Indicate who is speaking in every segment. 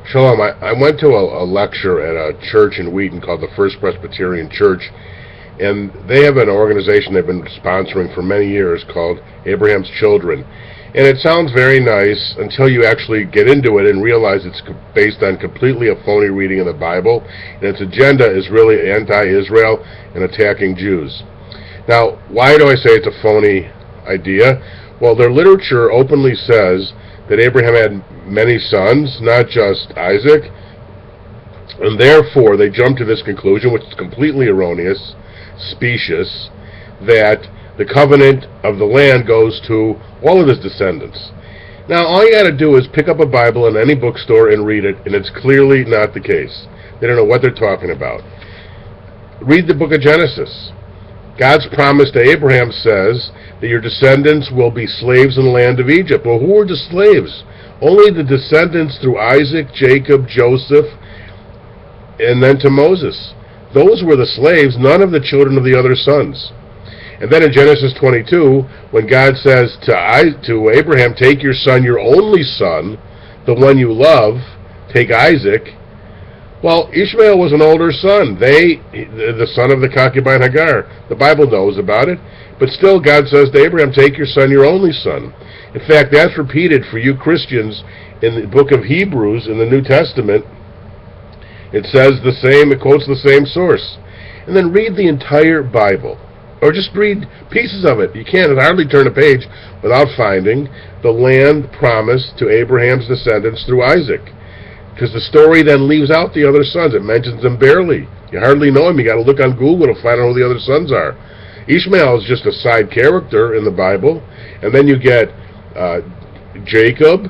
Speaker 1: Shalom. I went to a lecture at a church in Wheaton called the First Presbyterian Church, and they have an organization they've been sponsoring for many years called Abraham's Children. And it sounds very nice until you actually get into it and realize it's based on completely a phony reading of the Bible, and its agenda is really anti-Israel and attacking Jews. Now, why do I say it's a phony idea? Well, their literature openly says that Abraham had many sons, not just Isaac, and therefore they jump to this conclusion, which is completely erroneous, specious, that the covenant of the land goes to all of his descendants. Now, all you got to do is pick up a Bible in any bookstore and read it, and it's clearly not the case. They don't know what they're talking about. Read the book of Genesis. God's promise to Abraham says that your descendants will be slaves in the land of Egypt. Well, who are the slaves? Only the descendants through Isaac, Jacob, Joseph, and then to Moses. Those were the slaves, none of the children of the other sons. And then in Genesis 22, when God says to Abraham, take your son, your only son, the one you love, take Isaac. Well, Ishmael was an older son, the son of the concubine Hagar. The Bible knows about it, but still God says to Abraham, take your son, your only son. In fact, that's repeated for you Christians in the book of Hebrews in the New Testament. It says the same, it quotes the same source. And then read the entire Bible, or just read pieces of it. You can't hardly turn a page without finding the land promised to Abraham's descendants through Isaac. Because the story then leaves out the other sons. It mentions them barely. You hardly know them. You got to look on Google to find out who the other sons are. Ishmael is just a side character in the Bible. And then you get Jacob,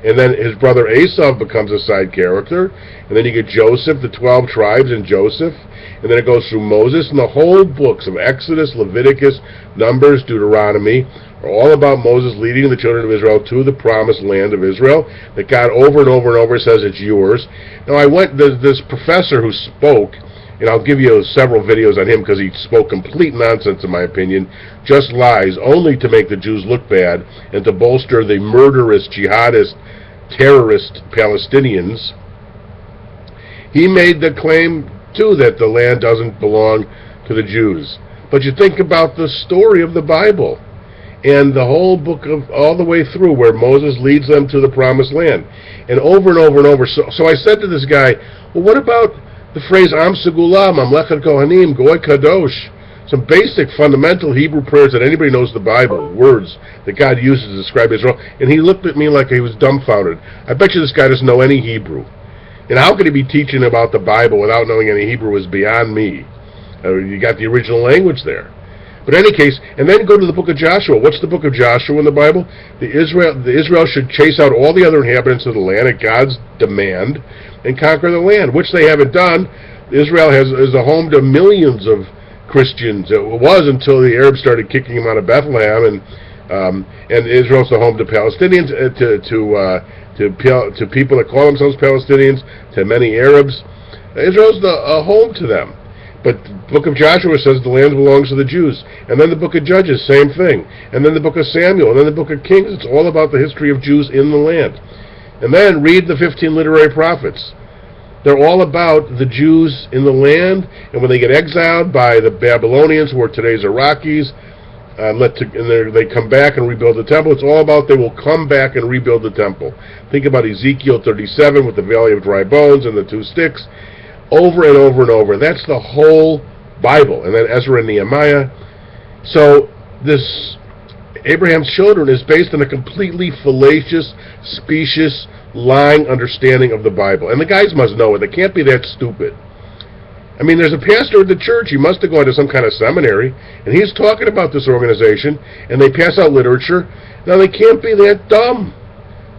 Speaker 1: and then his brother Esau becomes a side character. And then you get Joseph, the 12 tribes in Joseph. And then it goes through Moses. And the whole books of Exodus, Leviticus, Numbers, Deuteronomy are all about Moses leading the children of Israel to the promised land of Israel, that God over and over and over says it's yours. Now, this professor who spoke, and I'll give you several videos on him because he spoke complete nonsense in my opinion, just lies, only to make the Jews look bad and to bolster the murderous, jihadist, terrorist Palestinians. He made the claim, too, that the land doesn't belong to the Jews. But you think about the story of the Bible and the whole book of all the way through where Moses leads them to the promised land. And over and over and over. So I said to this guy, well, what about the phrase Am Segula, Mamlechet Kohanim, Goy Kadosh? Some basic fundamental Hebrew prayers that anybody knows the Bible, words that God uses to describe Israel. And he looked at me like he was dumbfounded. I bet you this guy doesn't know any Hebrew. And how could he be teaching about the Bible without knowing any Hebrew is beyond me. You got the original language there. But in any case, and then go to the book of Joshua. What's the book of Joshua in the Bible? The Israel should chase out all the other inhabitants of the land at God's demand and conquer the land, which they haven't done. Israel is a home to millions of Christians. It was until the Arabs started kicking them out of Bethlehem, and Israel's the home to Palestinians, to people that call themselves Palestinians, to many Arabs. Israel's a home to them. But the book of Joshua says the land belongs to the Jews. And then the book of Judges, same thing. And then the book of Samuel, and then the book of Kings. It's all about the history of Jews in the land. And then read the 15 literary prophets. They're all about the Jews in the land, and when they get exiled by the Babylonians, who are today's Iraqis, they come back and rebuild the temple. It's all about they will come back and rebuild the temple. Think about Ezekiel 37 with the Valley of Dry Bones and the two sticks. Over and over and over. That's the whole Bible. And then Ezra and Nehemiah. So this Abraham's Children is based on a completely fallacious, specious, lying understanding of the Bible. And the guys must know it. They can't be that stupid. I mean, there's a pastor at the church. He must have gone to some kind of seminary, and he's talking about this organization, and they pass out literature. Now, they can't be that dumb.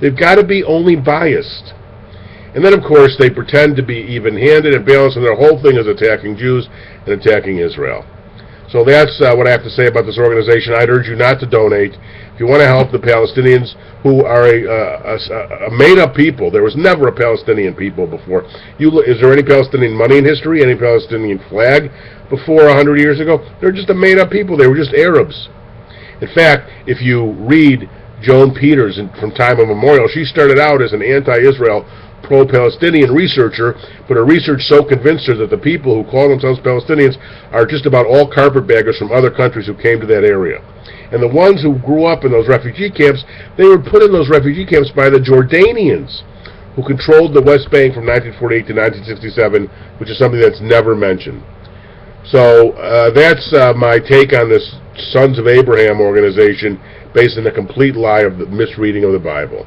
Speaker 1: They've got to be only biased. And then, of course, they pretend to be even-handed and balanced, and their whole thing is attacking Jews and attacking Israel. So that's what I have to say about this organization. I'd urge you not to donate. If you want to help the Palestinians, who are a made-up people. There was never a Palestinian people before. Is there any Palestinian money in history? Any Palestinian flag before 100 years ago? They're just a made-up people. They were just Arabs. In fact, if you read Joan Peters, from time immemorial. She started out as an anti-Israel, pro-Palestinian researcher, but her research so convinced her that the people who call themselves Palestinians are just about all carpetbaggers from other countries who came to that area. And the ones who grew up in those refugee camps, they were put in those refugee camps by the Jordanians, who controlled the West Bank from 1948 to 1967, which is something that's never mentioned. So that's my take on this Sons of Abraham organization, based on a complete lie of the misreading of the Bible.